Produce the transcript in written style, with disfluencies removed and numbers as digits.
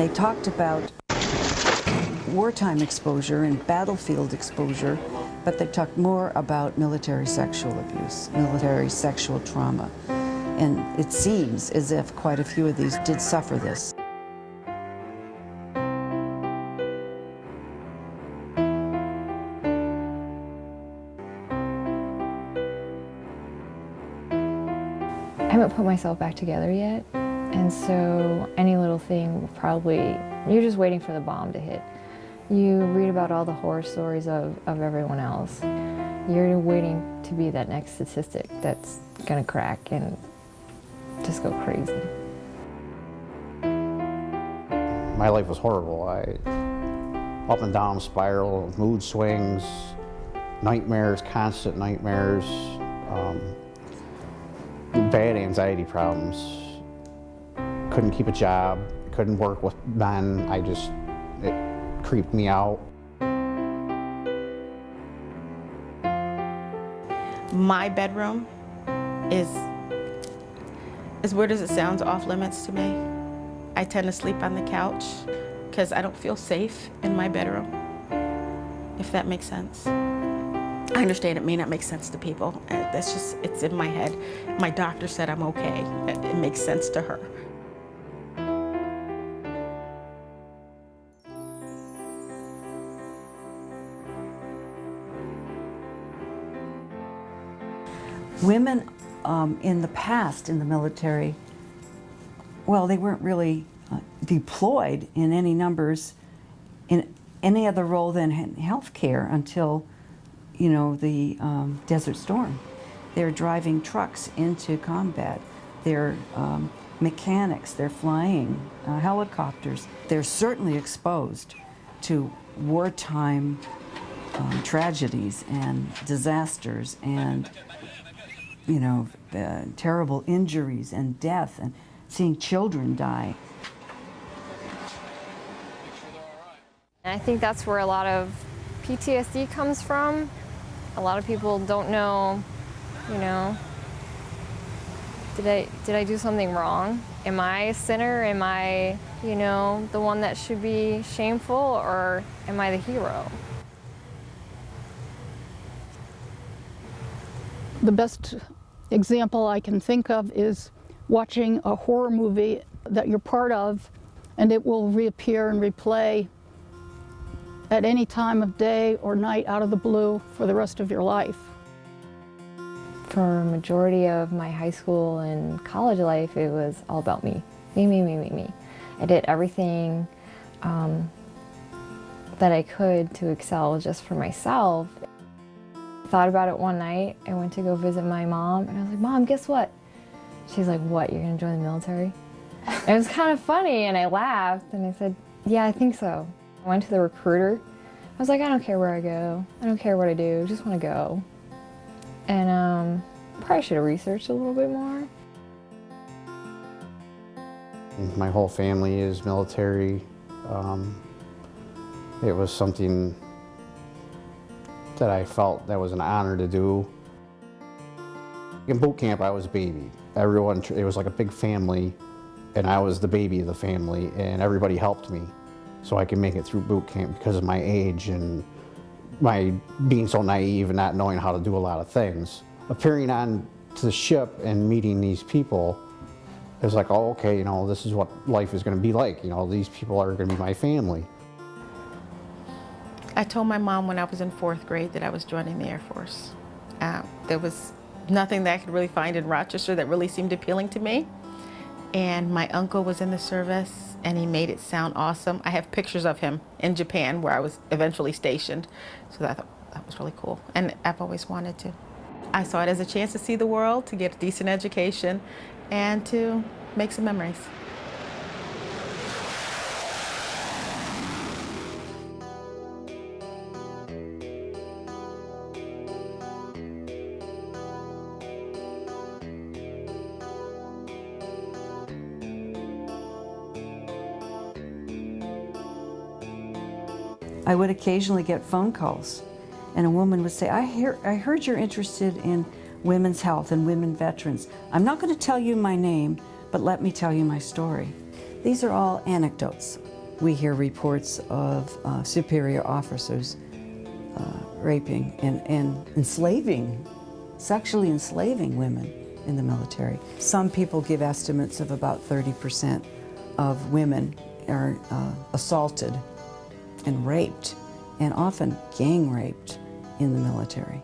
They talked about wartime exposure and battlefield exposure, but they talked more about military sexual abuse, military sexual trauma. And it seems as if quite a few of these did suffer this. I haven't put myself back together yet, and so any little thing probably, you're just waiting for the bomb to hit. You read about all the horror stories of everyone else. You're waiting to be that next statistic that's gonna crack and just go crazy. My life was horrible. Up and down spiral, mood swings, nightmares, constant nightmares, bad anxiety problems. Couldn't keep a job, couldn't work with men. It creeped me out. My bedroom is, as weird as it sounds, off limits to me. I tend to sleep on the couch because I don't feel safe in my bedroom, if that makes sense. I understand it may not make sense to people. That's just, it's in my head. My doctor said I'm okay. It makes sense to her. Women in the past in the military, well, they weren't really deployed in any numbers in any other role than healthcare until, you know, the Desert Storm. They're driving trucks into combat. They're mechanics. They're flying helicopters. They're certainly exposed to wartime tragedies and disasters and, you know, terrible injuries and death and seeing children die. And I think that's where a lot of PTSD comes from. A lot of people don't know, you know, did I do something wrong? Am I a sinner? Am I, you know, the one that should be shameful, or am I the hero? The best example I can think of is watching a horror movie that you're part of, and it will reappear and replay at any time of day or night out of the blue for the rest of your life. For a majority of my high school and college life, it was all about me. Me, me, me, me, me. I did everything that I could to excel just for myself. Thought about it one night. I went to go visit my mom, and I was like, "Mom, guess what?" She's like, "What, you're gonna join the military?" It was kind of funny, and I laughed, and I said, "Yeah, I think so." I went to the recruiter. I was like, "I don't care where I go. I don't care what I do. I just want to go." And probably should have researched a little bit more. My whole family is military. It was something that I felt that was an honor to do. In boot camp, I was a baby. Everyone, it was like a big family, and I was the baby of the family, and everybody helped me so I could make it through boot camp because of my age and my being so naive and not knowing how to do a lot of things. Appearing on to the ship and meeting these people, it was like, oh, okay, you know, this is what life is going to be like. You know, these people are going to be my family. I told my mom when I was in 4th grade that I was joining the Air Force. There was nothing that I could really find in Rochester that really seemed appealing to me. And my uncle was in the service, and he made it sound awesome. I have pictures of him in Japan where I was eventually stationed. So I thought that was really cool. And I've always wanted to. I saw it as a chance to see the world, to get a decent education, and to make some memories. I would occasionally get phone calls, and a woman would say, I heard you're interested in women's health and women veterans. I'm not going to tell you my name, but let me tell you my story. These are all anecdotes. we hear reports of superior officers raping and enslaving, sexually enslaving women in the military. Some people give estimates of about 30% of women are assaulted and raped, and often gang raped in the military.